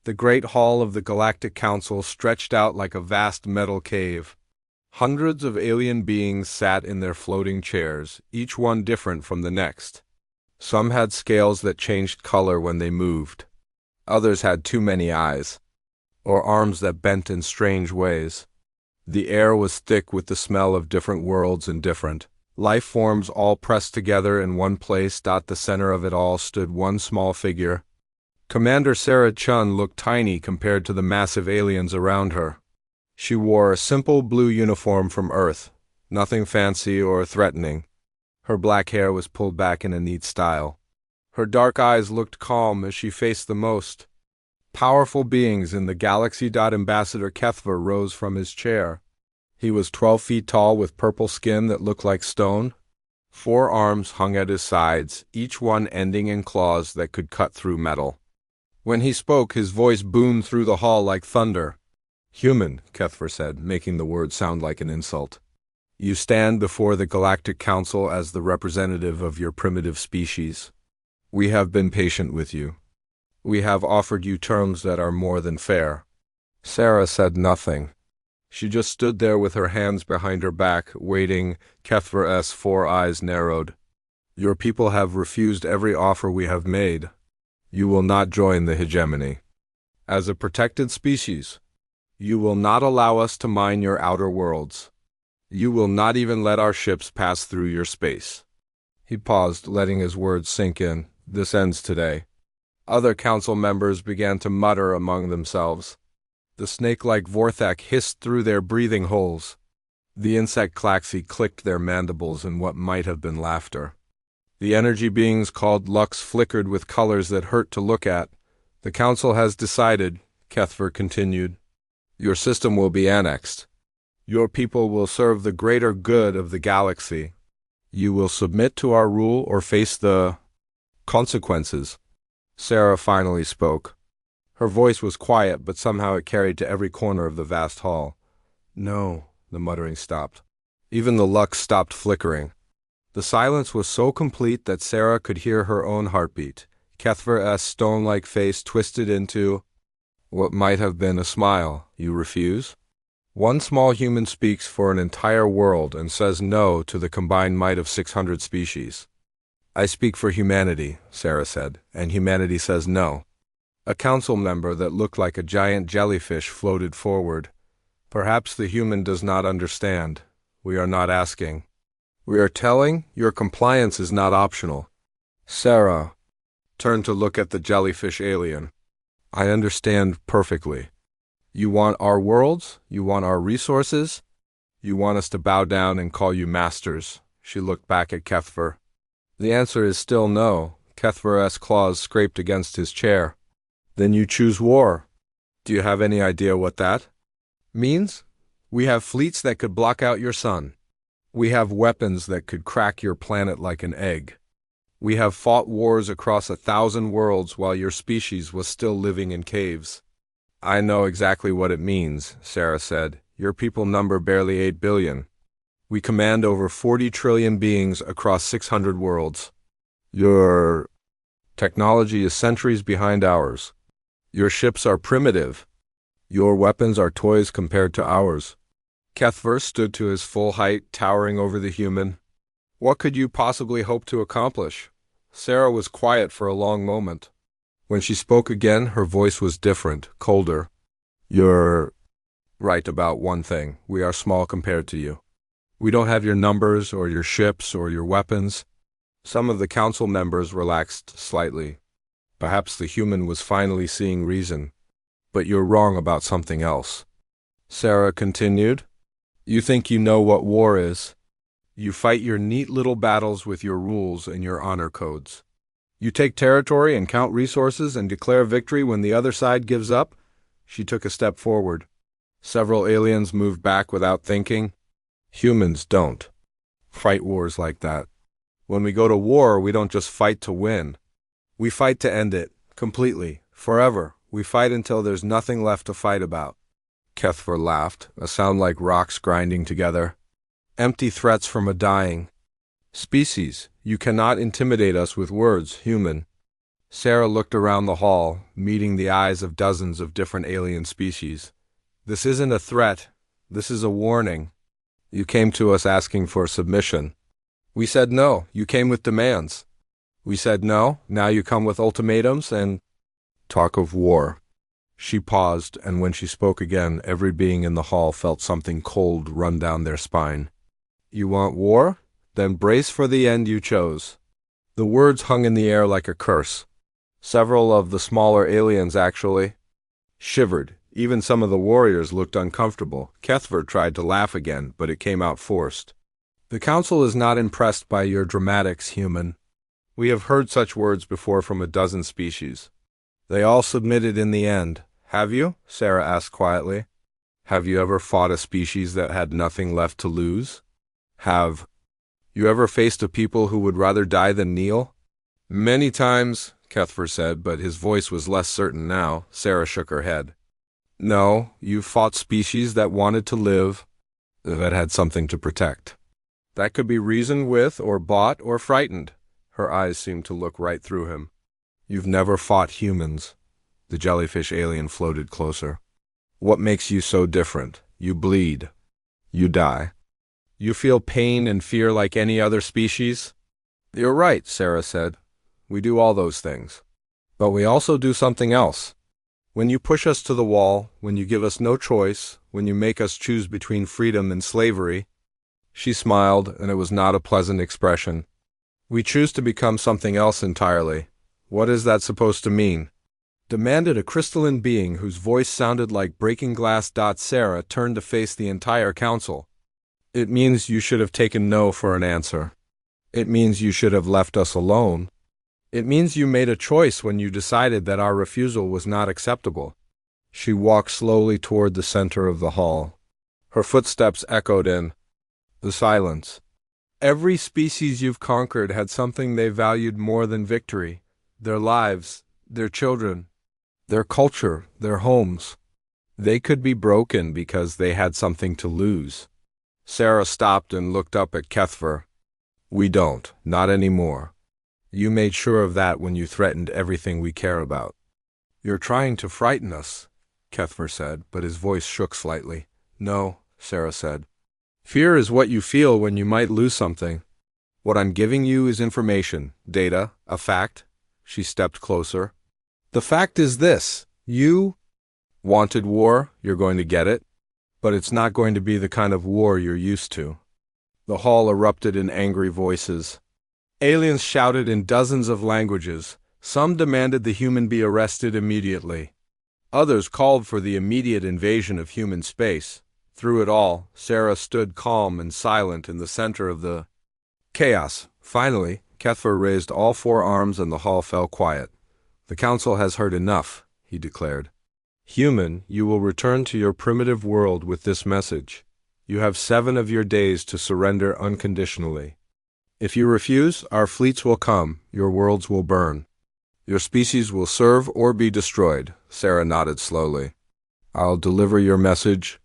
The great hall of the Galactic Council stretched out like a vast metal cave. Hundreds of alien beings sat in their floating chairs, each one different from the next. Some had scales that changed color when they moved. Others had too many eyes, or arms that bent in strange ways. The air was thick with the smell of different worlds and different life forms all pressed together in one place. At the center of it all stood one small figure. Commander Sarah Chun looked tiny compared to the massive aliens around her. She wore a simple blue uniform from Earth, nothing fancy or threatening. Her black hair was pulled back in a neat style. Her dark eyes looked calm as she faced the most powerful beings in the galaxy. Ambassador Kethver rose from his chair. He was 12 feet tall with purple skin that looked like stone. 4 arms hung at his sides, each one ending in claws that could cut through metal. When he spoke, his voice boomed through the hall like thunder. "Human," Kethver said, making the word sound like an insult. "You stand before the Galactic Council as the representative of your primitive species. We have been patient with you. We have offered you terms that are more than fair." Sarah said nothing. She just stood there with her hands behind her back, waiting. Kethver's 4 eyes narrowed. "Your people have refused every offer we have made. You will not join the hegemony. As a protected species, you will not allow us to mine your outer worlds. You will not even let our ships pass through your space." He paused, letting his words sink in. "This ends today." Other council members began to mutter among themselves. The snake-like Vorthak hissed through their breathing holes. The insect Klaxi clicked their mandibles in what might have been laughter. The energy beings called Lux flickered with colors that hurt to look at. "The council has decided," Kethver continued. "Your system will be annexed. Your people will serve the greater good of the galaxy. You will submit to our rule or face the consequences." Sarah finally spoke. Her voice was quiet, but somehow it carried to every corner of the vast hall. "No," the muttering stopped. Even the Lux stopped flickering. The silence was so complete that Sarah could hear her own heartbeat. Kethver's stone-like face twisted into what might have been a smile. "You refuse? One small human speaks for an entire world and says no to the combined might of 600 species." "I speak for humanity," Sarah said, "and humanity says no." A council member that looked like a giant jellyfish floated forward. "Perhaps the human does not understand. We are not asking. We are telling your compliance is not optional." Sarah turned to look at the jellyfish alien. "I understand perfectly. You want our worlds? You want our resources? You want us to bow down and call you masters?" She looked back at Kethver. "The answer is still no." Kethver's claws scraped against his chair. "Then you choose war. Do you have any idea what that means? We have fleets that could block out your sun. We have weapons that could crack your planet like an egg. We have fought wars across 1,000 worlds while your species was still living in caves." "I know exactly what it means," Sarah said. "Your people number barely 8 billion. We command over 40 trillion beings across 600 worlds. Your technology is centuries behind ours. Your ships are primitive. Your weapons are toys compared to ours." Kethver stood to his full height, towering over the human. "What could you possibly hope to accomplish?" Sarah was quiet for a long moment. When she spoke again, her voice was different, colder. "You're right about one thing. We are small compared to you. We don't have your numbers or your ships or your weapons." Some of the council members relaxed slightly. Perhaps the human was finally seeing reason. "But you're wrong about something else," Sarah continued. "You think you know what war is. You fight your neat little battles with your rules and your honor codes. You take territory and count resources and declare victory when the other side gives up." She took a step forward. Several aliens moved back without thinking. "Humans don't fight wars like that. When we go to war, we don't just fight to win. We fight to end it, completely, forever. We fight until there's nothing left to fight about." Kethver laughed, a sound like rocks grinding together. "Empty threats from a dying species. You cannot intimidate us with words, human. Sarah looked around the hall, meeting the eyes of dozens of different alien species. This isn't a threat. This is a warning. You came to us asking for submission. We said no. You came with demands. We said no. Now you come with ultimatums and talk of war. She paused, and when she spoke again, every being in the hall felt something cold run down their spine. You want war? Then brace for the end you chose. The words hung in the air like a curse. Several of the smaller aliens actually shivered. Even some of the warriors looked uncomfortable. Kethver tried to laugh again, but it came out forced. The council is not impressed by your dramatics, human. We have heard such words before from a dozen species. They all submitted in the end. Have you? Sarah asked quietly. Have you ever fought a species that had nothing left to lose? Have you ever faced a people who would rather die than kneel? Many times, Kethver said, but his voice was less certain now. Sarah shook her head. No, you fought species that wanted to live, that had something to protect. That could be reasoned with, or bought, or frightened. Her eyes seemed to look right through him. You've never fought humans. The jellyfish alien floated closer. What makes you so different? You bleed. You die. You feel pain and fear like any other species? You're right, Sarah said. We do all those things. But we also do something else. When you push us to the wall, when you give us no choice, when you make us choose between freedom and slavery. She smiled, and it was not a pleasant expression. We choose to become something else entirely. What is that supposed to mean? Demanded a crystalline being whose voice sounded like breaking glass. Sarah turned to face the entire council. It means you should have taken no for an answer. It means you should have left us alone. It means you made a choice when you decided that our refusal was not acceptable. She walked slowly toward the center of the hall. Her footsteps echoed in the silence. Every species you've conquered had something they valued more than victory. Their lives, their children, their culture, their homes. They could be broken because they had something to lose. Sarah stopped and looked up at Kethver. We don't, not anymore. You made sure of that when you threatened everything we care about. You're trying to frighten us, Kethver said, but his voice shook slightly. No, Sarah said. Fear is what you feel when you might lose something. What I'm giving you is information, data, a fact. She stepped closer. The fact is this. You wanted war, you're going to get it. But it's not going to be the kind of war you're used to. The hall erupted in angry voices. Aliens shouted in dozens of languages. Some demanded the human be arrested immediately. Others called for the immediate invasion of human space. Through it all, Sarah stood calm and silent in the center of the chaos. Finally, Kethver raised all four arms and the hall fell quiet. The council has heard enough, he declared. Human, you will return to your primitive world with this message. You have 7 of your days to surrender unconditionally. If you refuse, our fleets will come, your worlds will burn. Your species will serve or be destroyed. Sarah nodded slowly. I'll deliver your message,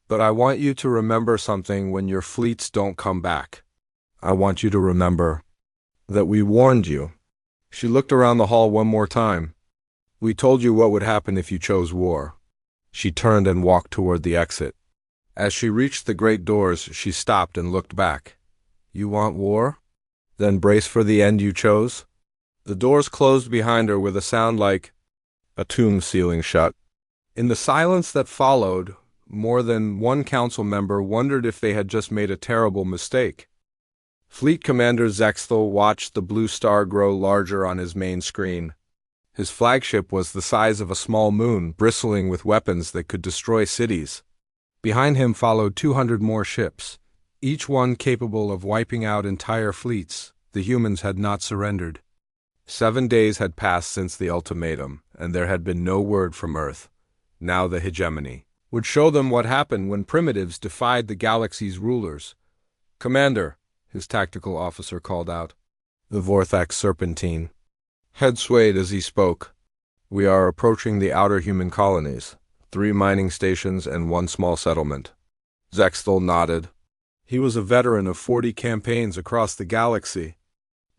but I want you to remember something when your fleets don't come back. I want you to remember that we warned you. She looked around the hall one more time. We told you what would happen if you chose war. She turned and walked toward the exit. As she reached the great doors, she stopped and looked back. You want war? Then brace for the end you chose. The doors closed behind her with a sound like a tomb sealing shut. In the silence that followed, more than one council member wondered if they had just made a terrible mistake. Fleet Commander Zexthel watched the blue star grow larger on his main screen. His flagship was the size of a small moon, bristling with weapons that could destroy cities. Behind him followed 200 more ships, each one capable of wiping out entire fleets. The humans had not surrendered. 7 days had passed since the ultimatum, and there had been no word from Earth. Now the hegemony would show them what happened when primitives defied the galaxy's rulers. Commander, his tactical officer called out. The Vorthax Serpentine head swayed as he spoke. We are approaching the outer human colonies, 3 mining stations and 1 small settlement. Zexthel nodded. He was a veteran of 40 campaigns across the galaxy.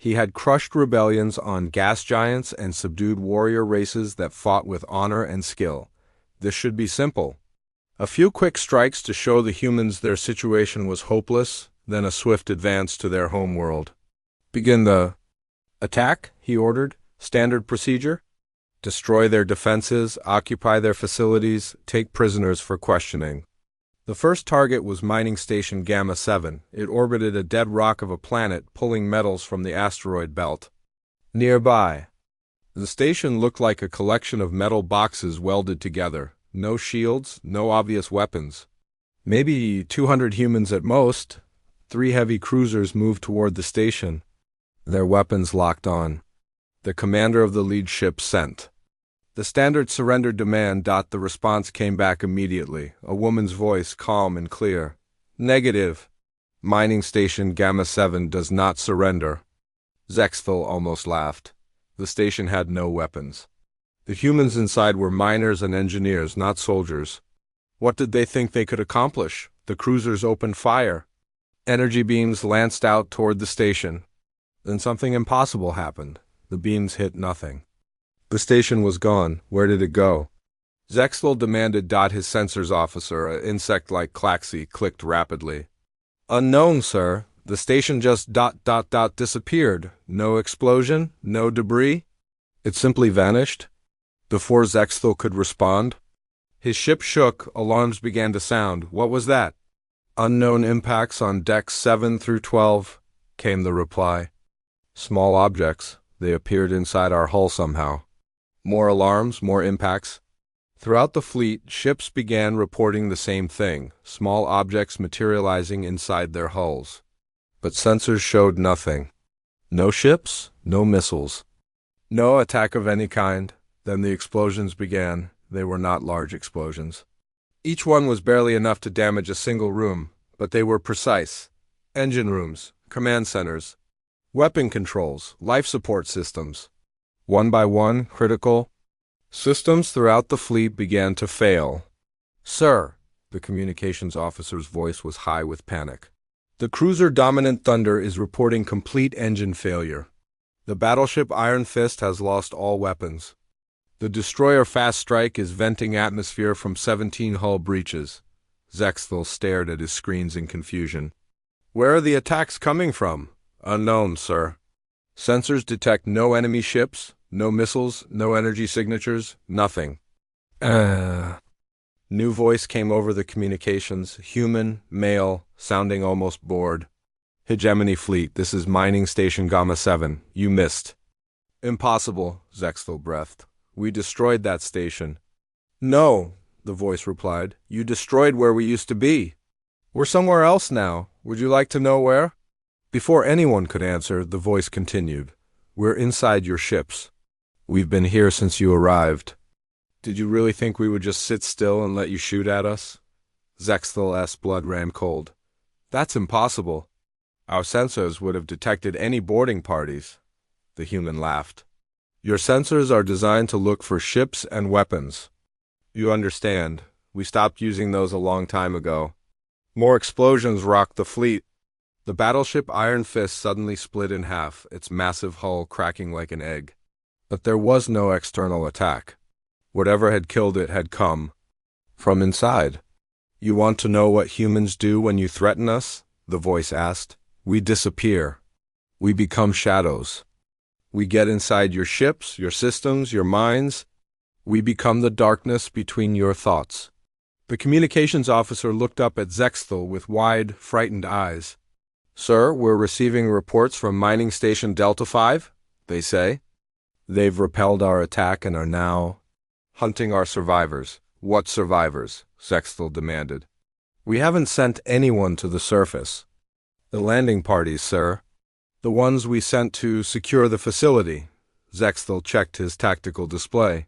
He had crushed rebellions on gas giants and subdued warrior races that fought with honor and skill. This should be simple. A few quick strikes to show the humans their situation was hopeless, then a swift advance to their homeworld. Begin the attack, he ordered. Standard procedure. Destroy their defenses, occupy their facilities, take prisoners for questioning. The first target was Mining Station Gamma 7. It orbited a dead rock of a planet, pulling metals from the asteroid belt. Nearby, the station looked like a collection of metal boxes welded together. No shields, no obvious weapons. Maybe 200 humans at most. 3 heavy cruisers moved toward the station, their weapons locked on. The commander of the lead ship sent the standard surrender demand. The response came back immediately, a woman's voice, calm and clear. Negative. Mining Station Gamma 7 does not surrender. Zexthel almost laughed. The station had no weapons. The humans inside were miners and engineers, not soldiers. What did they think they could accomplish? The cruisers opened fire. Energy beams lanced out toward the station. Then something impossible happened. The beams hit nothing. The station was gone. Where did it go? Zexthel demanded. His sensors officer, an insect-like Klaxi, clicked rapidly. Unknown, sir. The station just disappeared. No explosion, no debris. It simply vanished. Before Zexthel could respond, his ship shook. Alarms began to sound. What was that? Unknown impacts on decks 7 through 12, came the reply. Small objects. They appeared inside our hull somehow. More alarms, more impacts. Throughout the fleet, ships began reporting the same thing, small objects materializing inside their hulls. But sensors showed nothing. No ships, no missiles. No attack of any kind. Then the explosions began. They were not large explosions. Each one was barely enough to damage a single room, but they were precise. Engine rooms, command centers, weapon controls, life support systems. One by one, critical systems throughout the fleet began to fail. Sir, the communications officer's voice was high with panic. The cruiser Dominant Thunder is reporting complete engine failure. The battleship Iron Fist has lost all weapons. The destroyer Fast Strike is venting atmosphere from 17 hull breaches. Zexthel stared at his screens in confusion. Where are the attacks coming from? Unknown, sir. Sensors detect no enemy ships, no missiles, no energy signatures, nothing. New voice came over the communications, human, male, sounding almost bored. Hegemony Fleet, this is Mining Station Gamma 7. You missed. Impossible, Zexthel breathed. We destroyed that station. No, the voice replied. You destroyed where we used to be. We're somewhere else now. Would you like to know where? Before anyone could answer, the voice continued. We're inside your ships. We've been here since you arrived. Did you really think we would just sit still and let you shoot at us? Zexthel's blood ran cold. That's impossible. Our sensors would have detected any boarding parties. The human laughed. Your sensors are designed to look for ships and weapons. You understand. We stopped using those a long time ago. More explosions rocked the fleet. The battleship Iron Fist suddenly split in half, its massive hull cracking like an egg. But there was no external attack. Whatever had killed it had come from inside. You want to know what humans do when you threaten us? The voice asked. We disappear. We become shadows. We get inside your ships, your systems, your minds. We become the darkness between your thoughts. The communications officer looked up at Zexthel with wide, frightened eyes. Sir, we're receiving reports from Mining Station Delta 5, they say. They've repelled our attack and are now hunting our survivors. What survivors? Zexthel demanded. We haven't sent anyone to the surface. The landing parties, sir. The ones we sent to secure the facility. Zexthel checked his tactical display.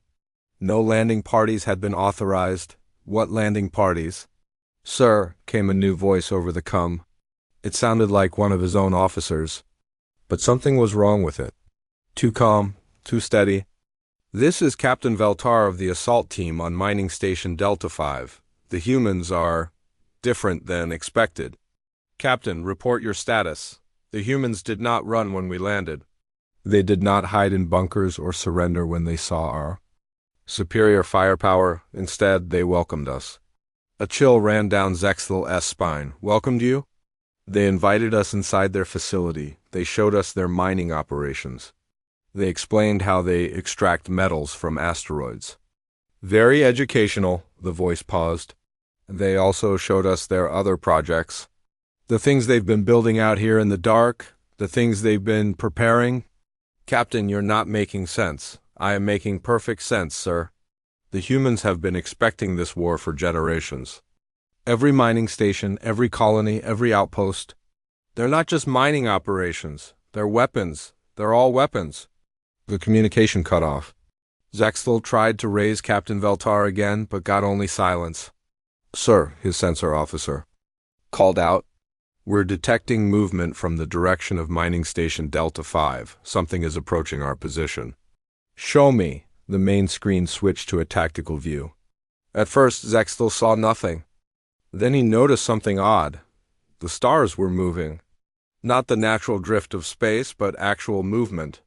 No landing parties had been authorized. What landing parties? Sir, came a new voice over the comm. It sounded like one of his own officers. But something was wrong with it. Too calm, too steady. This is Captain Veltar of the assault team on Mining Station Delta 5. The humans are different than expected. Captain, report your status. The humans did not run when we landed. They did not hide in bunkers or surrender when they saw our superior firepower. Instead, they welcomed us. A chill ran down Zexthal's spine. Welcomed you? They invited us inside their facility. They showed us their mining operations. They explained how they extract metals from asteroids. Very educational, the voice paused. They also showed us their other projects. The things they've been building out here in the dark, the things they've been preparing. Captain, you're not making sense. I am making perfect sense, sir. The humans have been expecting this war for generations. Every mining station, every colony, every outpost. They're not just mining operations. They're weapons. They're all weapons. The communication cut off. Zexthal tried to raise Captain Veltar again, but got only silence. Sir, his sensor officer called out. We're detecting movement from the direction of mining station Delta 5. Something is approaching our position. Show me. The main screen switched to a tactical view. At first, Zexthal saw nothing. Then he noticed something odd. The stars were moving. Not the natural drift of space, but actual movement.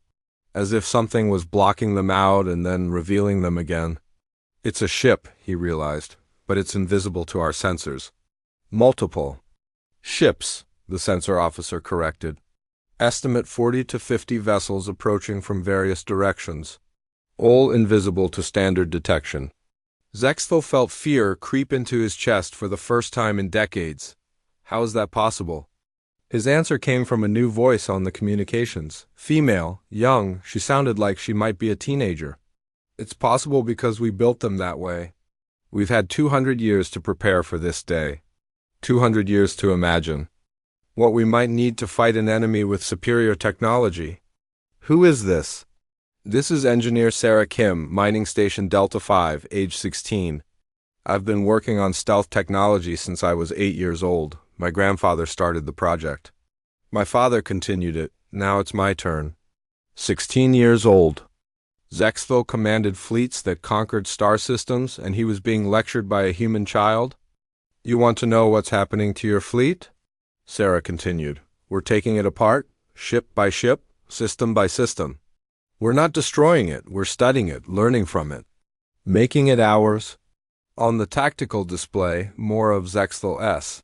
As if something was blocking them out and then revealing them again. It's a ship, he realized, but it's invisible to our sensors. Multiple ships, the sensor officer corrected. Estimate 40 to 50 vessels approaching from various directions. All invisible to standard detection. Zexthal felt fear creep into his chest for the first time in decades. How is that possible? His answer came from a new voice on the communications. Female, young, she sounded like she might be a teenager. It's possible because we built them that way. We've had 200 years to prepare for this day. 200 years to imagine what we might need to fight an enemy with superior technology. Who is this? This is Engineer Sarah Kim, Mining Station Delta 5, age 16. I've been working on stealth technology since I was 8 years old. My grandfather started the project. My father continued it. Now it's my turn. 16 years old. Zexthal commanded fleets that conquered star systems, and he was being lectured by a human child. You want to know what's happening to your fleet? Sarah continued. We're taking it apart, ship by ship, system by system. We're not destroying it, we're studying it, learning from it, making it ours. On the tactical display, more of Zexthal's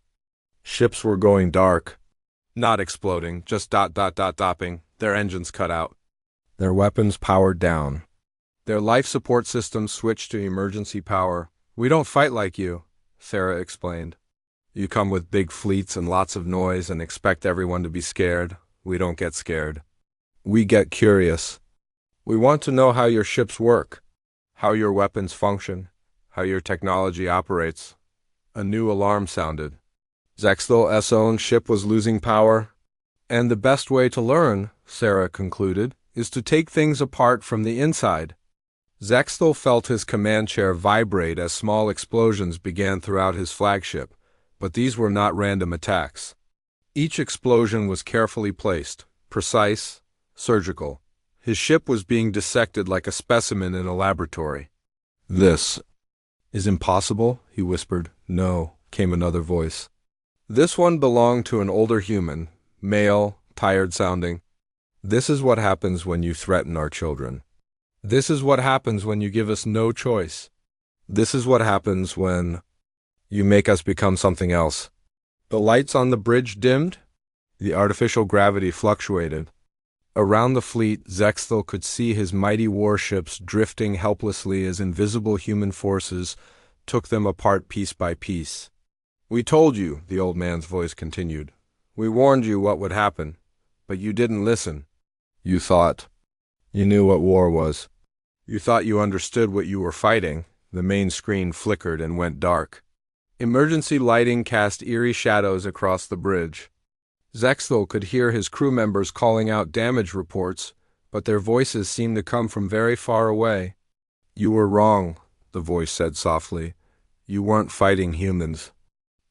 ships were going dark. Not exploding, just dopping, their engines cut out. Their weapons powered down. Their life support systems switched to emergency power. We don't fight like you, Sarah explained. You come with big fleets and lots of noise and expect everyone to be scared. We don't get scared. We get curious. We want to know how your ships work, how your weapons function, how your technology operates. A new alarm sounded. Zexthal's own ship was losing power. And the best way to learn, Sarah concluded, is to take things apart from the inside. Zexthal felt his command chair vibrate as small explosions began throughout his flagship, but these were not random attacks. Each explosion was carefully placed, precise, surgical. His ship was being dissected like a specimen in a laboratory. This is impossible, he whispered. No, came another voice. This one belonged to an older human, male, tired-sounding. This is what happens when you threaten our children. This is what happens when you give us no choice. This is what happens when you make us become something else. The lights on the bridge dimmed. The artificial gravity fluctuated. Around the fleet, Zexthal could see his mighty warships drifting helplessly as invisible human forces took them apart piece by piece. We told you, the old man's voice continued. We warned you what would happen, but you didn't listen. You thought you knew what war was. You thought you understood what you were fighting. The main screen flickered and went dark. Emergency lighting cast eerie shadows across the bridge. Zexthal could hear his crew members calling out damage reports, but their voices seemed to come from very far away. You were wrong, the voice said softly. You weren't fighting humans.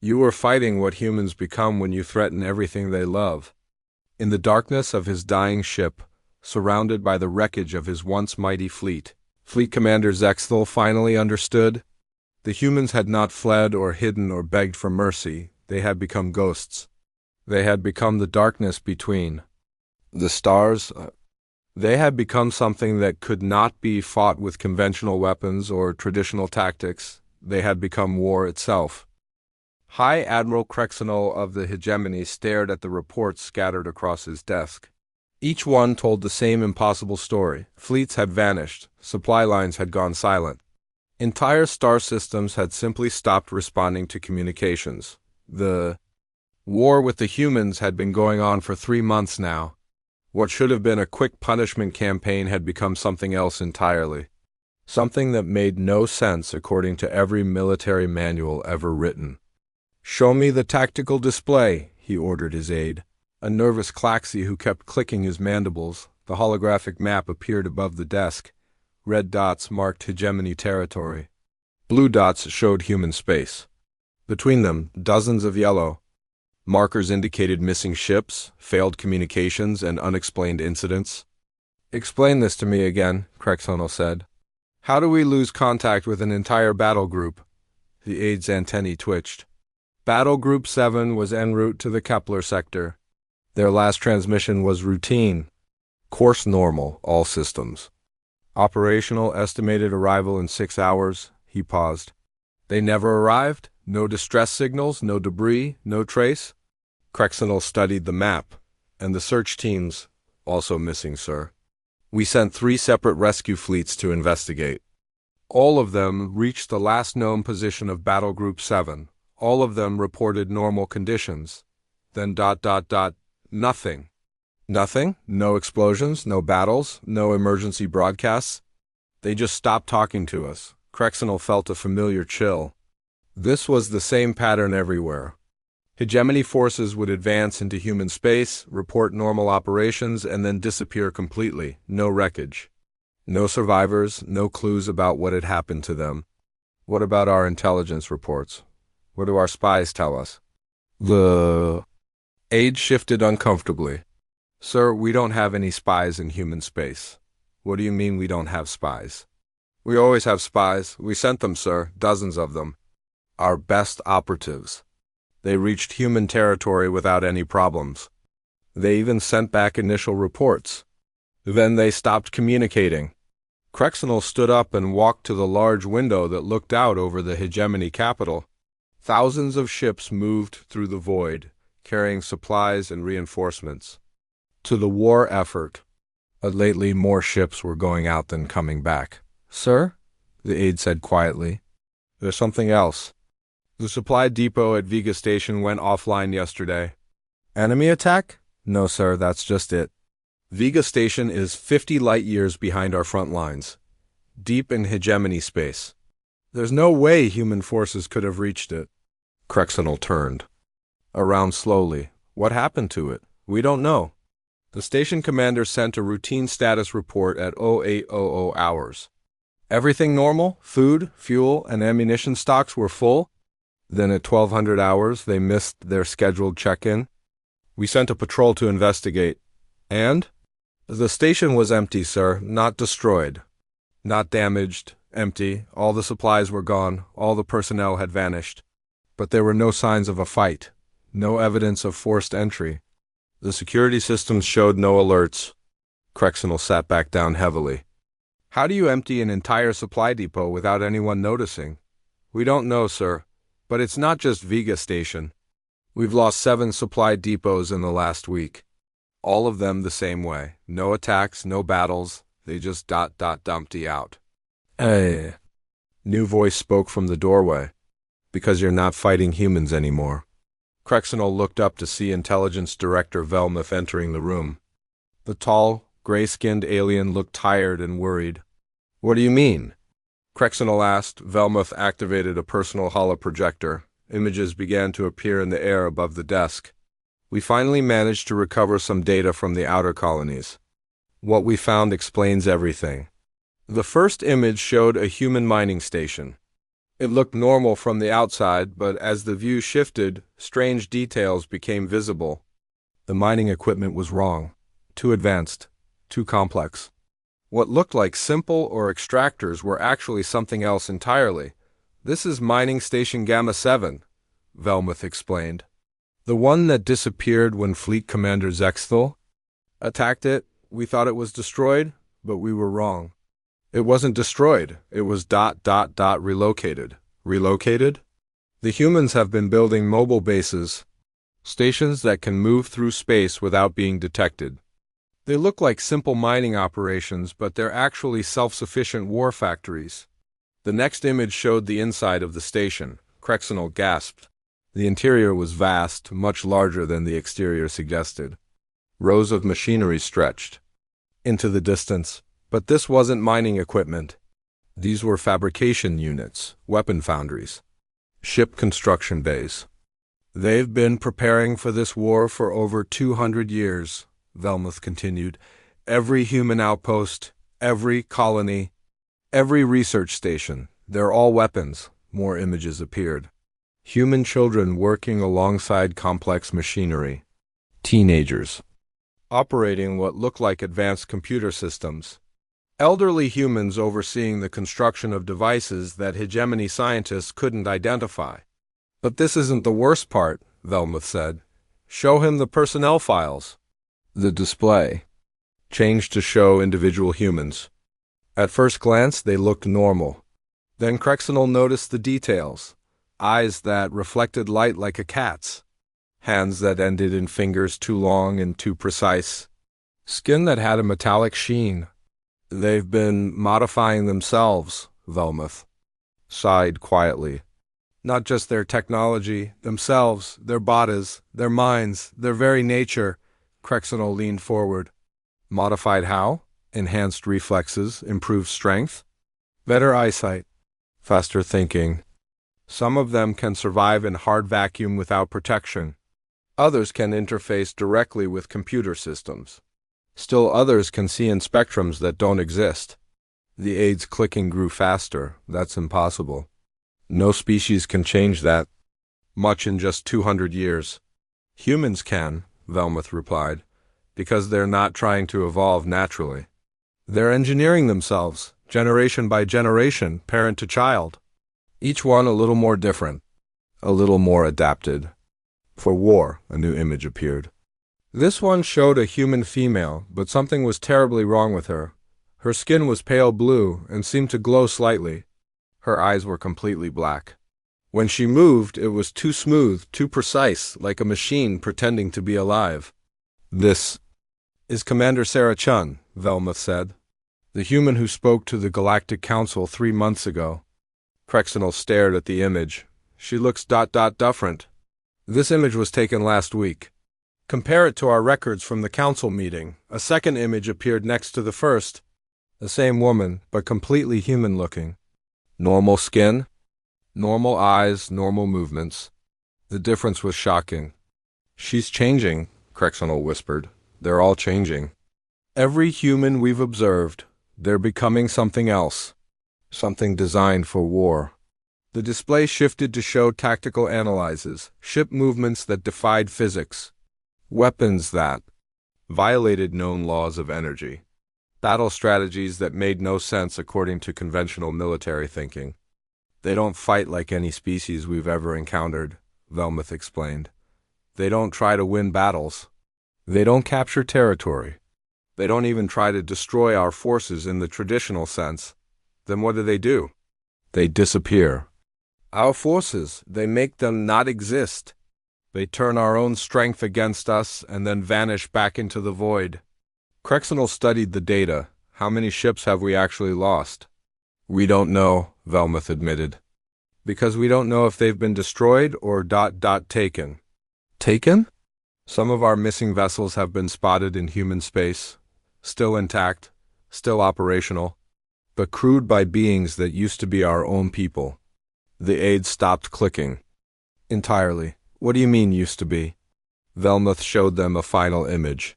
You were fighting what humans become when you threaten everything they love. In the darkness of his dying ship, surrounded by the wreckage of his once mighty fleet, Fleet Commander Zexthal finally understood. The humans had not fled or hidden or begged for mercy. They had become ghosts. They had become the darkness between the stars. They had become something that could not be fought with conventional weapons or traditional tactics. They had become war itself. High Admiral Crexenol of the Hegemony stared at the reports scattered across his desk. Each one told the same impossible story. Fleets had vanished. Supply lines had gone silent. Entire star systems had simply stopped responding to communications. The war with the humans had been going on for 3 months now. What should have been a quick punishment campaign had become something else entirely. Something that made no sense according to every military manual ever written. "Show me the tactical display," he ordered his aide. A nervous Klaxi who kept clicking his mandibles. The holographic map appeared above the desk. Red dots marked hegemony territory. Blue dots showed human space. Between them, dozens of yellow. Markers indicated missing ships, failed communications, and unexplained incidents. "Explain this to me again," Crexonal said. "How do we lose contact with an entire battle group?" The aide's antennae twitched. Battle Group 7 was en route to the Kepler sector. Their last transmission was routine. Course normal, all systems. Operational estimated arrival in 6 hours. He paused. They never arrived? No distress signals, no debris, no trace? Crexenol studied the map. And the search teams, also missing, sir. We sent 3 separate rescue fleets to investigate. All of them reached the last known position of Battle Group 7. All of them reported normal conditions. Then ... nothing. Nothing? No explosions, no battles, no emergency broadcasts? They just stopped talking to us. Crexenol felt a familiar chill. This was the same pattern everywhere. Hegemony forces would advance into human space, report normal operations, and then disappear completely. No wreckage. No survivors, no clues about what had happened to them. What about our intelligence reports? What do our spies tell us? The aide shifted uncomfortably. "Sir, we don't have any spies in human space." "What do you mean we don't have spies?" "We always have spies. We sent them, sir, dozens of them. Our best operatives. They reached human territory without any problems. They even sent back initial reports. Then they stopped communicating." Crexenol stood up and walked to the large window that looked out over the hegemony capital. Thousands of ships moved through the void, carrying supplies and reinforcements. To the war effort. Lately, more ships were going out than coming back. "Sir?" the aide said quietly. "There's something else. The supply depot at Vega Station went offline yesterday." "Enemy attack?" "No, sir, that's just it. Vega Station is 50 light-years behind our front lines, deep in hegemony space. There's no way human forces could have reached it." Crexenol turned around slowly. "What happened to it? We don't know." The station commander sent a routine status report at 0800 hours. "Everything normal? Food, fuel, and ammunition stocks were full?" Then at 1200 hours, they missed their scheduled check-in. "We sent a patrol to investigate." "And?" "The station was empty, sir, not destroyed. Not damaged, empty. All the supplies were gone, all the personnel had vanished. But there were no signs of a fight, no evidence of forced entry. The security systems showed no alerts." Crexenol sat back down heavily. "How do you empty an entire supply depot without anyone noticing?" "We don't know, sir. But it's not just Vega Station. We've lost 7 supply depots in the last week. All of them the same way. No attacks, no battles. They just ... dumpty out." "Hey." New voice spoke from the doorway. "Because you're not fighting humans anymore." Crexenol looked up to see Intelligence Director Velmuth entering the room. The tall, gray-skinned alien looked tired and worried. "What do you mean?" Crexenol asked. Velmuth activated a personal holoprojector. Images began to appear in the air above the desk. "We finally managed to recover some data from the outer colonies. What we found explains everything." The first image showed a human mining station. It looked normal from the outside, but as the view shifted, strange details became visible. The mining equipment was wrong. Too advanced. Too complex. What looked like simple or extractors were actually something else entirely. "This is Mining Station Gamma 7, Velmuth explained. The one that disappeared when Fleet Commander Zexthal attacked it. We thought it was destroyed, but we were wrong. It wasn't destroyed. It was relocated. Relocated? The humans have been building mobile bases, stations that can move through space without being detected. They look like simple mining operations, but they're actually self-sufficient war factories. The next image showed the inside of the station. Crexenol gasped. The interior was vast, much larger than the exterior suggested. Rows of machinery stretched into the distance, but this wasn't mining equipment. These were fabrication units, weapon foundries, ship construction bays. They've been preparing for this war for over 200 years, Velmuth continued. Every human outpost, every colony, every research station, they're all weapons. More images appeared. Human children working alongside complex machinery. Teenagers operating what looked like advanced computer systems. Elderly humans overseeing the construction of devices that hegemony scientists couldn't identify. But this isn't the worst part, Velmuth said. Show him the personnel files. The display changed to show individual humans. At first glance, they looked normal. Then Crexenol noticed the details. Eyes that reflected light like a cat's. Hands that ended in fingers too long and too precise. Skin that had a metallic sheen. They've been modifying themselves, Velmuth sighed quietly. Not just their technology, themselves, their bodies, their minds, their very nature. Crexenol leaned forward. Modified how? Enhanced reflexes, improved strength? Better eyesight, faster thinking. Some of them can survive in hard vacuum without protection. Others can interface directly with computer systems. Still others can see in spectrums that don't exist. The aide's clicking grew faster. That's impossible. No species can change that. Much in just 200 years. Humans can, Velmuth replied, because they're not trying to evolve naturally. They're engineering themselves, generation by generation, parent to child. Each one a little more different, a little more adapted. For war, a new image appeared. This one showed a human female, but something was terribly wrong with her. Her skin was pale blue and seemed to glow slightly. Her eyes were completely black. When she moved, it was too smooth, too precise, like a machine pretending to be alive. This is Commander Sarah Chun, Velmuth said. The human who spoke to the Galactic Council 3 months ago. Crexenol stared at the image. She looks different. This image was taken last week. Compare it to our records from the council meeting. A second image appeared next to the first. The same woman, but completely human-looking. Normal skin, normal eyes, normal movements. The difference was shocking. She's changing, Crexenol whispered. They're all changing. Every human we've observed, they're becoming something else. Something designed for war. The display shifted to show tactical analyses, ship movements that defied physics, weapons that violated known laws of energy, battle strategies that made no sense according to conventional military thinking. They don't fight like any species we've ever encountered, Velmuth explained. They don't try to win battles. They don't capture territory. They don't even try to destroy our forces in the traditional sense. Then what do? They disappear. Our forces, they make them not exist. They turn our own strength against us and then vanish back into the void. Crexenol studied the data. How many ships have we actually lost? We don't know, Velmuth admitted. Because we don't know if they've been destroyed or taken. Taken? Some of our missing vessels have been spotted in human space, still intact, still operational, but crewed by beings that used to be our own people. The aide stopped clicking. Entirely. What do you mean, used to be? Velmuth showed them a final image.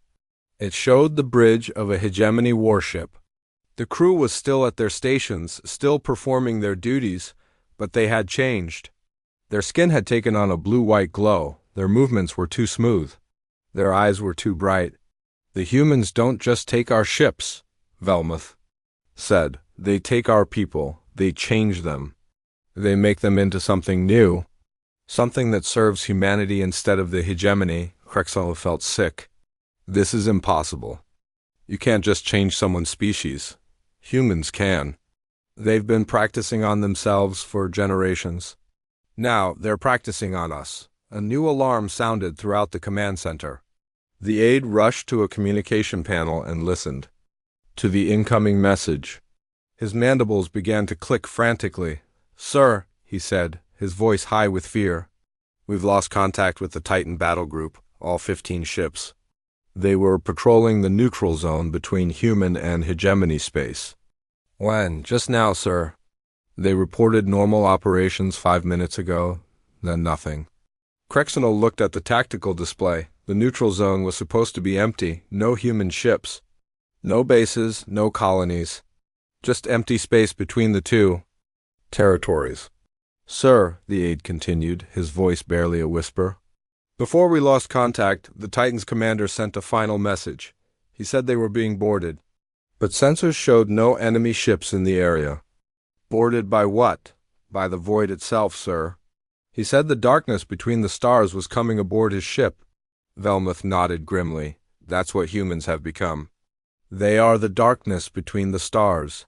It showed the bridge of a hegemony warship. The crew was still at their stations, still performing their duties, but they had changed. Their skin had taken on a blue-white glow. Their movements were too smooth. Their eyes were too bright. The humans don't just take our ships, Velmuth said. They take our people. They change them. They make them into something new. Something that serves humanity instead of the hegemony. Krexel felt sick. This is impossible. You can't just change someone's species. Humans can. They've been practicing on themselves for generations. Now, they're practicing on us. A new alarm sounded throughout the command center. The aide rushed to a communication panel and listened to the incoming message. His mandibles began to click frantically. "Sir," he said, his voice high with fear. "We've lost contact with the Titan battle group, all 15 ships. They were patrolling the neutral zone between human and hegemony space." "When?" "Just now, sir. They reported normal operations 5 minutes ago, then nothing." Krexenol looked at the tactical display. The neutral zone was supposed to be empty, no human ships. No bases, no colonies. Just empty space between the two territories. "Sir," the aide continued, his voice barely a whisper. "Before we lost contact, the Titan's commander sent a final message. He said they were being boarded. But sensors showed no enemy ships in the area." "Boarded by what?" "By the void itself, sir. He said the darkness between the stars was coming aboard his ship." Velmuth nodded grimly. "That's what humans have become. They are the darkness between the stars.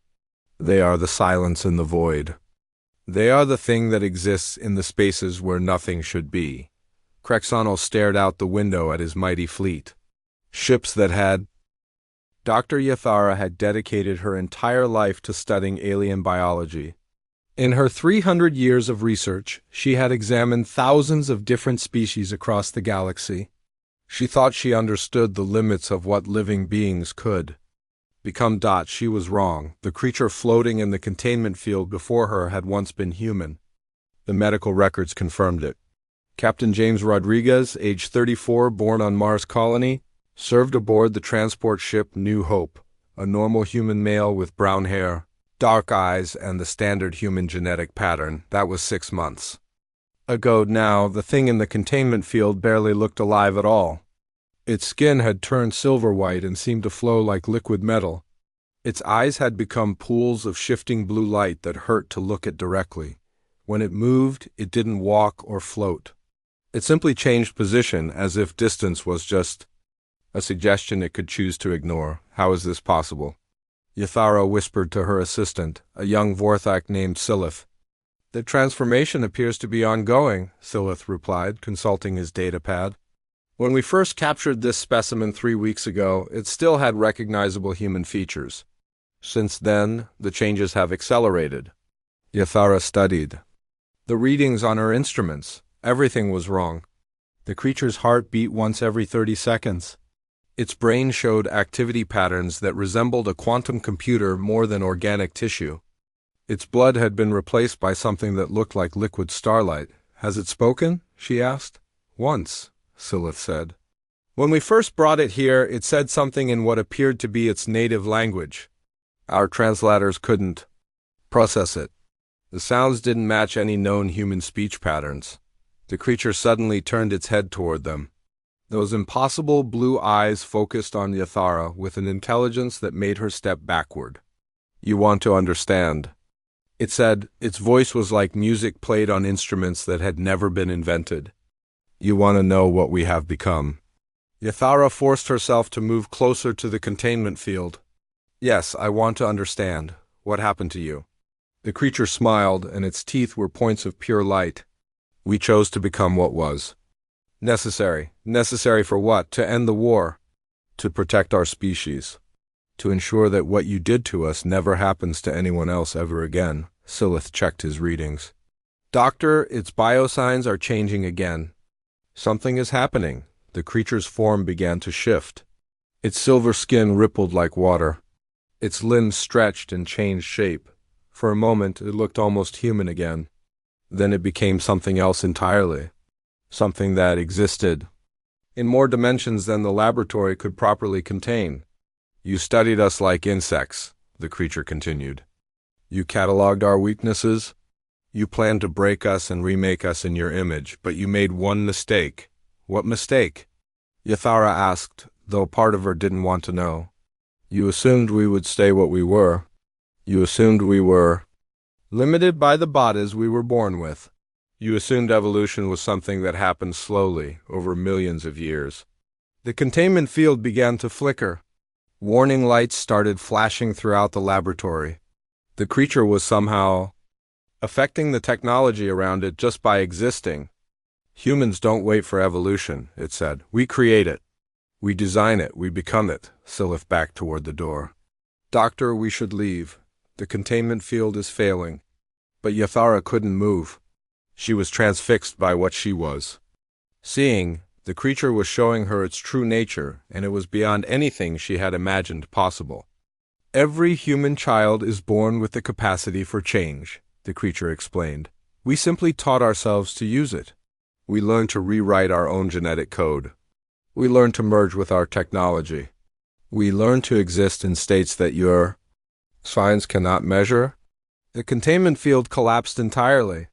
They are the silence in the void. They are the thing that exists in the spaces where nothing should be." Krexano stared out the window at his mighty fleet. Ships that had... Dr. Yathara had dedicated her entire life to studying alien biology. In her 300 years of research, she had examined thousands of different species across the galaxy. She thought she understood the limits of what living beings could become. She was wrong. The creature floating in the containment field before her had once been human. The medical records confirmed it. Captain James Rodriguez, age 34, born on Mars Colony, served aboard the transport ship New Hope, a normal human male with brown hair, dark eyes, and the standard human genetic pattern. That was 6 months ago now. The thing in the containment field barely looked alive at all. Its skin had turned silver white and seemed to flow like liquid metal. Its eyes had become pools of shifting blue light that hurt to look at directly. When it moved, it didn't walk or float. It simply changed position, as if distance was just a suggestion it could choose to ignore. How is this possible? Yathara whispered to her assistant, a young Vorthak named Silith. "The transformation appears to be ongoing," Silith replied, consulting his datapad. "When we first captured this specimen 3 weeks ago, it still had recognizable human features. Since then, the changes have accelerated." Yathara studied the readings on her instruments. Everything was wrong. The creature's heart beat once every 30 seconds. Its brain showed activity patterns that resembled a quantum computer more than organic tissue. Its blood had been replaced by something that looked like liquid starlight. "Has it spoken?" she asked. "Once," Silith said. "When we first brought it here, it said something in what appeared to be its native language. Our translators couldn't process it. The sounds didn't match any known human speech patterns." The creature suddenly turned its head toward them. Those impossible blue eyes focused on Yathara with an intelligence that made her step backward. "You want to understand," it said. Its voice was like music played on instruments that had never been invented. "You want to know what we have become." Yathara forced herself to move closer to the containment field. "Yes, I want to understand. What happened to you?" The creature smiled, and its teeth were points of pure light. "We chose to become what was necessary." "Necessary for what?" "To end the war. To protect our species. To ensure that what you did to us never happens to anyone else ever again." Silith checked his readings. "Doctor, its biosigns are changing again. Something is happening." The creature's form began to shift. Its silver skin rippled like water. Its limbs stretched and changed shape. For a moment, it looked almost human again. Then it became something else entirely. Something that existed in more dimensions than the laboratory could properly contain. "You studied us like insects," the creature continued. "You cataloged our weaknesses. You planned to break us and remake us in your image, but you made one mistake." "What mistake?" Yathara asked, though part of her didn't want to know. "You assumed we would stay what we were. You assumed we were limited by the bodies we were born with. You assumed evolution was something that happened slowly, over millions of years. The containment field began to flicker. Warning lights started flashing throughout the laboratory. The creature was somehow affecting the technology around it just by existing. Humans don't wait for evolution, it said. We create it. We design it. We become it. Sylph backed toward the door. Doctor, we should leave. The containment field is failing. But Yathara couldn't move. She was transfixed by what she was seeing. The creature was showing her its true nature, and it was beyond anything she had imagined possible. Every human child is born with the capacity for change, the creature explained. We simply taught ourselves to use it. We learned to rewrite our own genetic code. We learned to merge with our technology. We learned to exist in states that your science cannot measure. The containment field collapsed entirely.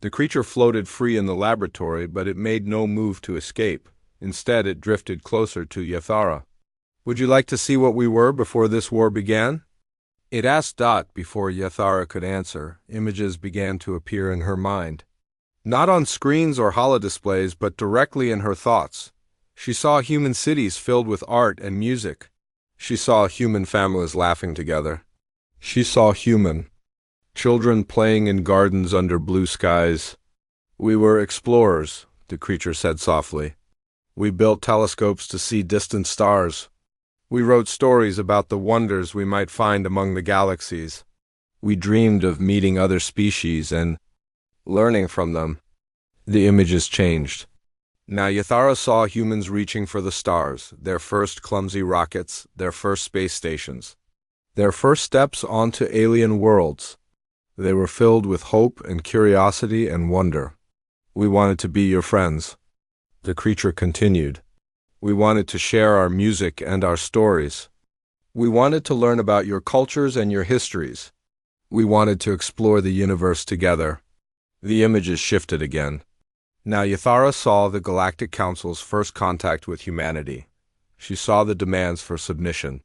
The creature floated free in the laboratory, but it made no move to escape. Instead, it drifted closer to Yathara. Would you like to see what we were before this war began? It asked. Before Yathara could answer, images began to appear in her mind. Not on screens or holodisplays, but directly in her thoughts. She saw human cities filled with art and music. She saw human families laughing together. She saw human children playing in gardens under blue skies. We were explorers, the creature said softly. We built telescopes to see distant stars. We wrote stories about the wonders we might find among the galaxies. We dreamed of meeting other species and learning from them. The images changed. Now Yathara saw humans reaching for the stars, their first clumsy rockets, their first space stations, their first steps onto alien worlds. They were filled with hope and curiosity and wonder. We wanted to be your friends, the creature continued. We wanted to share our music and our stories. We wanted to learn about your cultures and your histories. We wanted to explore the universe together. The images shifted again. Now Yathara saw the Galactic Council's first contact with humanity. She saw the demands for submission,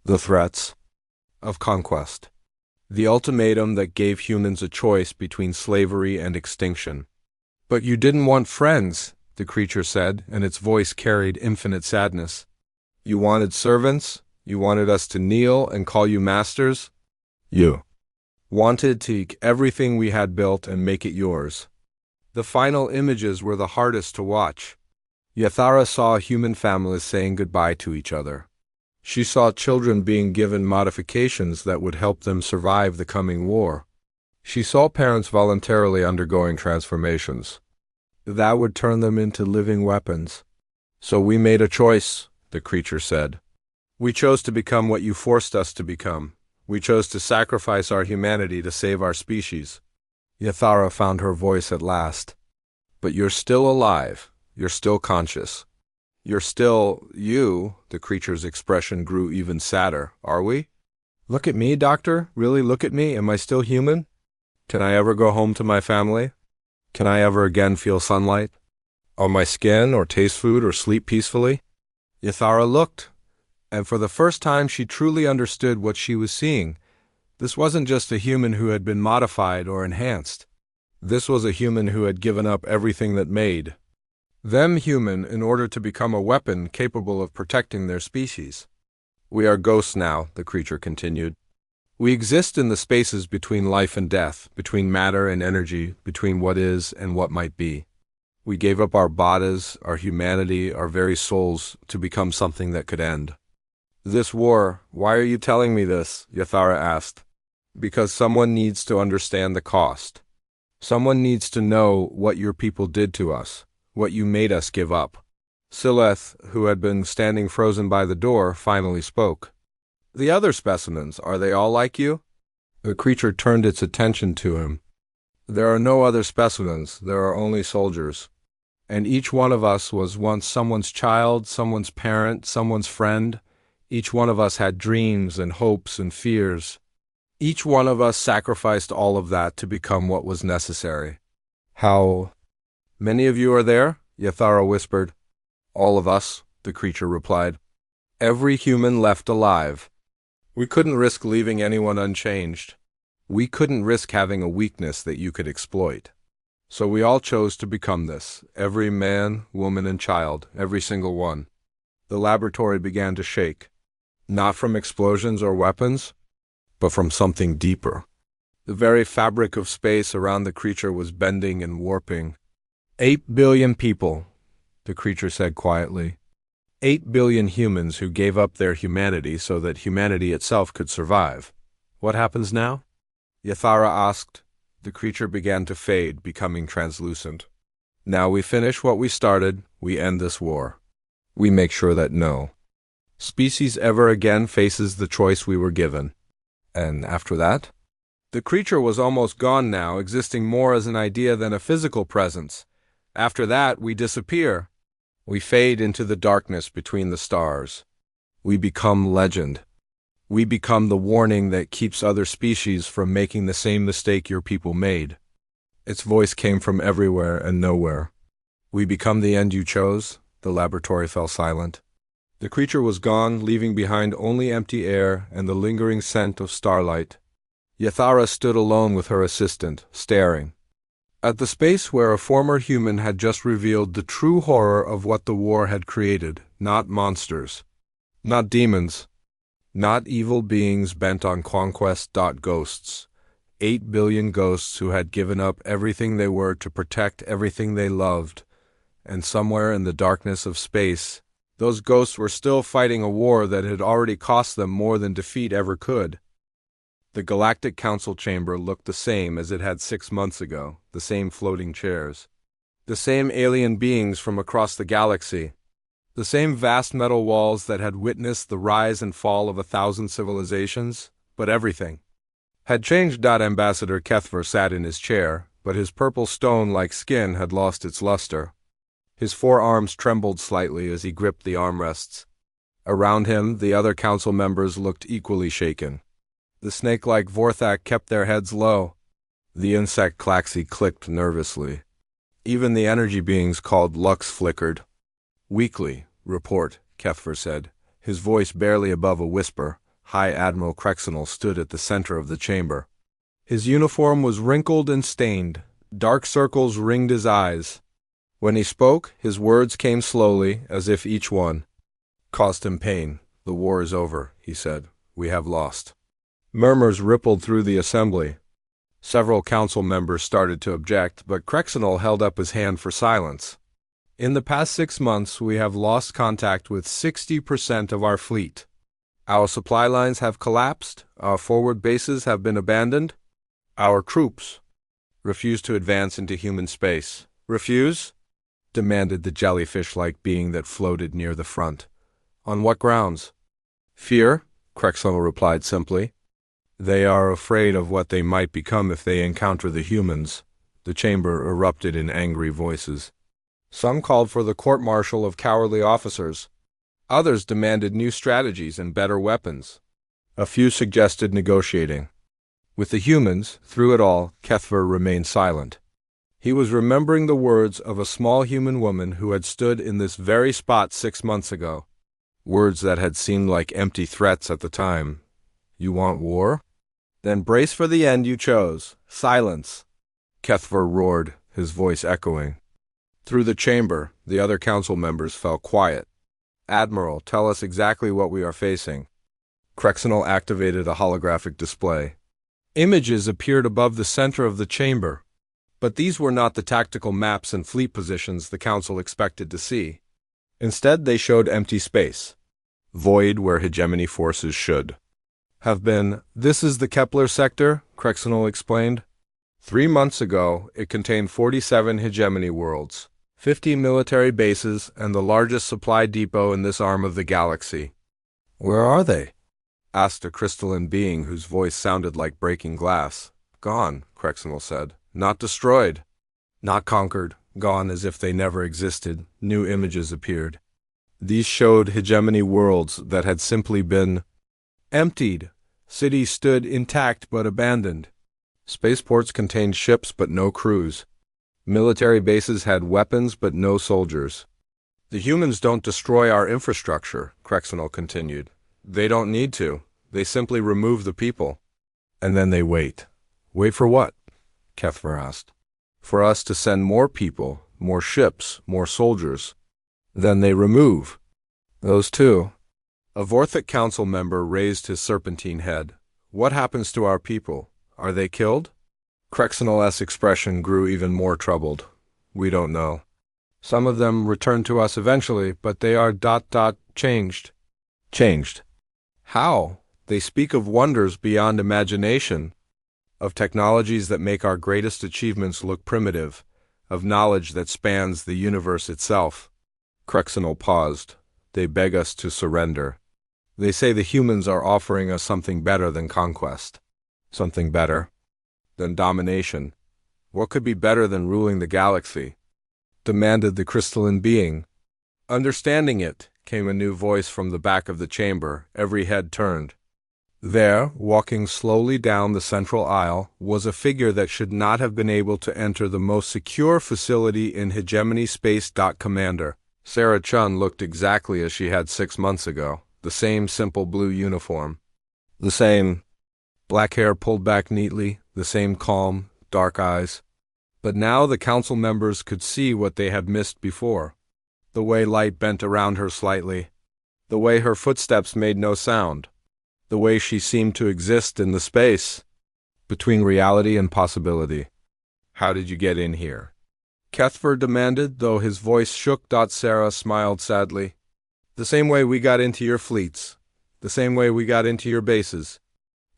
the threats of conquest, the ultimatum that gave humans a choice between slavery and extinction. But you didn't want friends, the creature said, and its voice carried infinite sadness. You wanted servants. You wanted us to kneel and call you masters. You wanted to take everything we had built and make it yours. The final images were the hardest to watch. Yathara saw human families saying goodbye to each other. She saw children being given modifications that would help them survive the coming war. She saw parents voluntarily undergoing transformations that would turn them into living weapons. So we made a choice, the creature said. We chose to become what you forced us to become. We chose to sacrifice our humanity to save our species. Yathara found her voice at last. But you're still alive. You're still conscious. You're still you. The creature's expression grew even sadder. Are we? Look at me, Doctor. Really look at me. Am I still human? Can I ever go home to my family? Can I ever again feel sunlight on my skin, or taste food, or sleep peacefully? Yathara looked, and for the first time she truly understood what she was seeing. This wasn't just a human who had been modified or enhanced. This was a human who had given up everything that made them human in order to become a weapon capable of protecting their species. We are ghosts now, the creature continued. We exist in the spaces between life and death, between matter and energy, between what is and what might be. We gave up our bodies, our humanity, our very souls to become something that could end. This war, why are you telling me this? Yathara asked. Because someone needs to understand the cost. Someone needs to know what your people did to us, what you made us give up. Sylph, who had been standing frozen by the door, finally spoke. The other specimens, are they all like you? The creature turned its attention to him. There are no other specimens, there are only soldiers. And each one of us was once someone's child, someone's parent, someone's friend. Each one of us had dreams and hopes and fears. Each one of us sacrificed all of that to become what was necessary. How many of you are there? Yathara whispered. All of us, the creature replied. Every human left alive. We couldn't risk leaving anyone unchanged. We couldn't risk having a weakness that you could exploit. So we all chose to become this, every man, woman, and child, every single one. The laboratory began to shake, not from explosions or weapons, but from something deeper. The very fabric of space around the creature was bending and warping. 8 billion people, the creature said quietly. 8 billion humans who gave up their humanity so that humanity itself could survive. What happens now? Yathara asked. The creature began to fade, becoming translucent. Now we finish what we started, we end this war. We make sure that no species ever again faces the choice we were given. And after that? The creature was almost gone now, existing more as an idea than a physical presence. After that, we disappear. We fade into the darkness between the stars. We become legend. We become the warning that keeps other species from making the same mistake your people made. Its voice came from everywhere and nowhere. We become the end you chose. The laboratory fell silent. The creature was gone, leaving behind only empty air and the lingering scent of starlight. Yathara stood alone with her assistant, staring at the space where a former human had just revealed the true horror of what the war had created. Not monsters, not demons, not evil beings bent on conquest. Ghosts. 8 billion ghosts who had given up everything they were to protect everything they loved. And somewhere in the darkness of space, those ghosts were still fighting a war that had already cost them more than defeat ever could. The Galactic Council chamber looked the same as it had 6 months ago, the same floating chairs, the same alien beings from across the galaxy, the same vast metal walls that had witnessed the rise and fall of 1,000 civilizations, but everything had changed. Ambassador Kethver sat in his chair, but his purple stone-like skin had lost its luster. His forearms trembled slightly as he gripped the armrests. Around him, the other council members looked equally shaken. The snake-like Vorthak kept their heads low. The insect Klaxi clicked nervously. Even the energy beings called Lux flickered. Weakly, report, Kethver said, his voice barely above a whisper. High Admiral Krexenel stood at the center of the chamber. His uniform was wrinkled and stained. Dark circles ringed his eyes. When he spoke, his words came slowly, as if each one caused him pain. The war is over, he said. We have lost. Murmurs rippled through the assembly. Several council members started to object, but Krexenel held up his hand for silence. In the past 6 months, we have lost contact with 60% of our fleet. Our supply lines have collapsed, our forward bases have been abandoned. Our troops refuse to advance into human space. Refuse? Demanded the jellyfish-like being that floated near the front. On what grounds? Fear, Krexenel replied simply. They are afraid of what they might become if they encounter the humans. The chamber erupted in angry voices. Some called for the court-martial of cowardly officers. Others demanded new strategies and better weapons. A few suggested negotiating. With the humans, through it all, Kethver remained silent. He was remembering the words of a small human woman who had stood in this very spot 6 months ago. Words that had seemed like empty threats at the time. You want war? Then brace for the end you chose. Silence. Kethver roared, his voice echoing. Through the chamber, the other council members fell quiet. Admiral, tell us exactly what we are facing. Krexenel activated a holographic display. Images appeared above the center of the chamber. But these were not the tactical maps and fleet positions the council expected to see. Instead, they showed empty space. Void where hegemony forces should have been. This is the Kepler sector, Krexenel explained. 3 months ago, it contained 47 hegemony worlds, 50 military bases, and the largest supply depot in this arm of the galaxy. Where are they? Asked a crystalline being whose voice sounded like breaking glass. Gone, Krexenel said. Not destroyed. Not conquered. Gone as if they never existed. New images appeared. These showed hegemony worlds that had simply been emptied. Cities stood intact but abandoned. Spaceports contained ships but no crews. Military bases had weapons but no soldiers. The humans don't destroy our infrastructure, Krexenel continued. They don't need to. They simply remove the people. And then they wait. Wait for what? Kethver asked. for us to send more people, more ships, more soldiers. Then they remove those two. A Vorthic council member raised his serpentine head. What happens to our people? Are they killed? Crexenol's expression grew even more troubled. We don't know. Some of them return to us eventually, but they are changed. Changed. How? They speak of wonders beyond imagination, of technologies that make our greatest achievements look primitive, of knowledge that spans the universe itself. Crexenol paused. They beg us to surrender. They say the humans are offering us something better than conquest. Something better than domination. What could be better than ruling the galaxy? Demanded the crystalline being. Understanding it, came a new voice from the back of the chamber. Every head turned. There, walking slowly down the central aisle, was a figure that should not have been able to enter the most secure facility in Hegemony Space. Commander Sarah Chun looked exactly as she had 6 months ago. The same simple blue uniform. The same black hair pulled back neatly, the same calm, dark eyes. But now the council members could see what they had missed before. The way light bent around her slightly. The way her footsteps made no sound. The way she seemed to exist in the space between reality and possibility. How did you get in here? Kethver demanded, though his voice shook. Sarah smiled sadly. The same way we got into your fleets. The same way we got into your bases.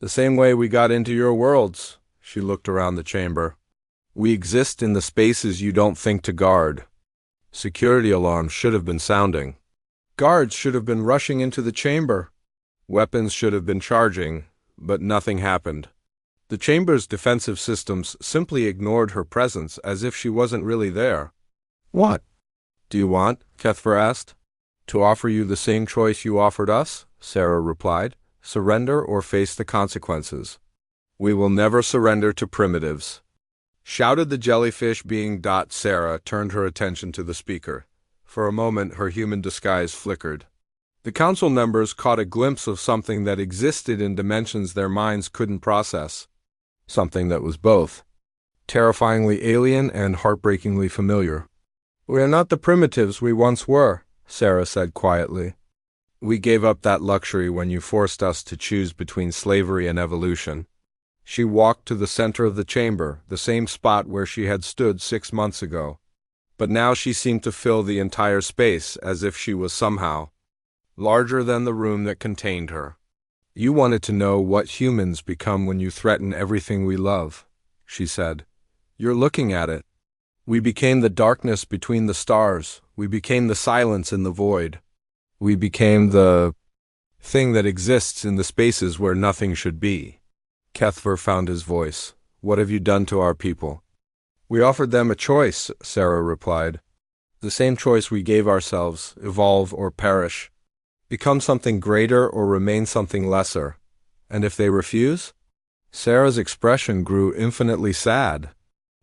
The same way we got into your worlds. She looked around the chamber. We exist in the spaces you don't think to guard. Security alarms should have been sounding. Guards should have been rushing into the chamber. Weapons should have been charging, but nothing happened. The chamber's defensive systems simply ignored her presence as if she wasn't really there. What do you want? Kethver asked. To offer you the same choice you offered us, Sarah replied. Surrender or face the consequences. We will never surrender to primitives. Shouted the jellyfish being. Sarah turned her attention to the speaker. For a moment her human disguise flickered. The council members caught a glimpse of something that existed in dimensions their minds couldn't process. Something that was both terrifyingly alien and heartbreakingly familiar. We are not the primitives we once were, Sarah said quietly. We gave up that luxury when you forced us to choose between slavery and evolution. She walked to the center of the chamber, the same spot where she had stood 6 months ago. But now she seemed to fill the entire space as if she was somehow larger than the room that contained her. You wanted to know what humans become when you threaten everything we love, she said. You're looking at it. We became the darkness between the stars. We became the silence in the void. We became the thing that exists in the spaces where nothing should be. Kethver found his voice. What have you done to our people? We offered them a choice, Sarah replied. The same choice we gave ourselves, evolve or perish. Become something greater or remain something lesser. And if they refuse? Sarah's expression grew infinitely sad.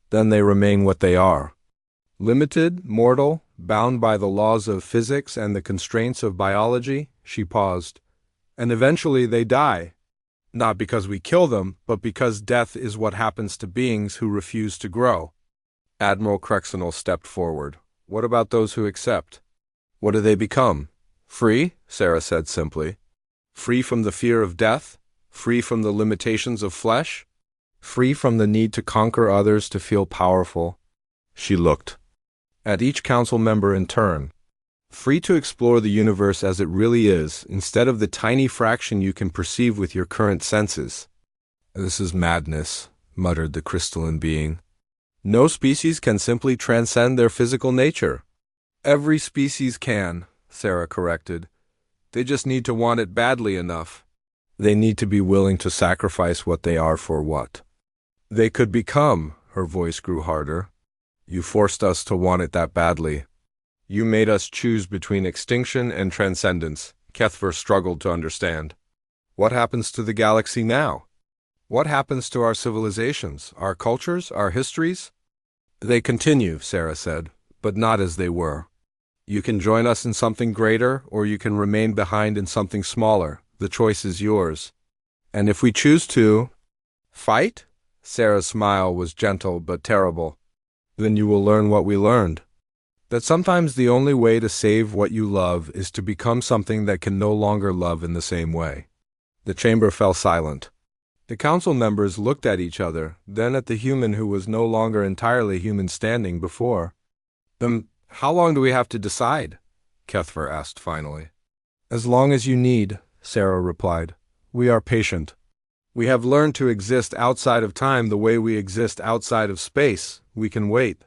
Then they remain what they are. Limited, mortal, bound by the laws of physics and the constraints of biology, she paused. And eventually they die. Not because we kill them, but because death is what happens to beings who refuse to grow. Admiral Crexenol stepped forward. What about those who accept? What do they become? Free, Sarah said simply. Free from the fear of death? Free from the limitations of flesh? Free from the need to conquer others to feel powerful? She looked at each council member in turn. Free to explore the universe as it really is, instead of the tiny fraction you can perceive with your current senses. This is madness, muttered the crystalline being. No species can simply transcend their physical nature. Every species can, Sarah corrected. They just need to want it badly enough. They need to be willing to sacrifice what they are for what they could become. Her voice grew harder. You forced us to want it that badly. You made us choose between extinction and transcendence. Kethver struggled to understand. What happens to the galaxy now? What happens to our civilizations, our cultures, our histories? They continue, Sarah said, but not as they were. You can join us in something greater, or you can remain behind in something smaller. The choice is yours. And if we choose to fight? Sarah's smile was gentle but terrible. Then you will learn what we learned. That sometimes the only way to save what you love is to become something that can no longer love in the same way. The chamber fell silent. The council members looked at each other, then at the human who was no longer entirely human standing before them. How long do we have to decide? Kethver asked finally. As long as you need, Sarah replied. We are patient. We have learned to exist outside of time the way we exist outside of space. We can wait.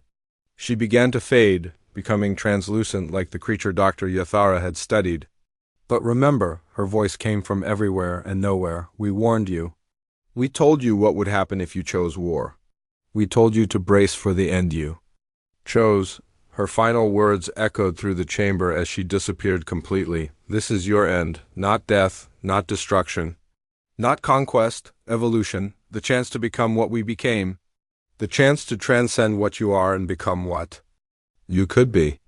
She began to fade, becoming translucent like the creature Dr. Yathara had studied. But remember, her voice came from everywhere and nowhere, we warned you. We told you what would happen if you chose war. We told you to brace for the end you chose. Her final words echoed through the chamber as she disappeared completely. This is your end, not death, not destruction, not conquest, evolution, the chance to become what we became, the chance to transcend what you are and become what you could be.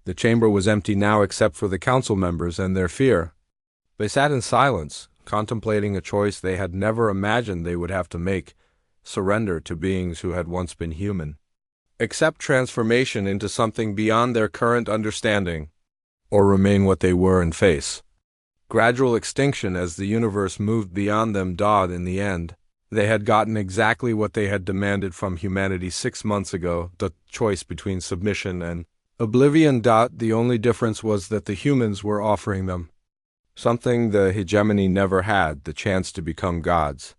The chamber was empty now except for the council members and their fear. They sat in silence, contemplating a choice they had never imagined they would have to make, surrender to beings who had once been human. Accept transformation into something beyond their current understanding, or remain what they were and face gradual extinction as the universe moved beyond them. In the end, they had gotten exactly what they had demanded from humanity 6 months ago, the choice between submission and oblivion. The only difference was that the humans were offering them something the hegemony never had, the chance to become gods.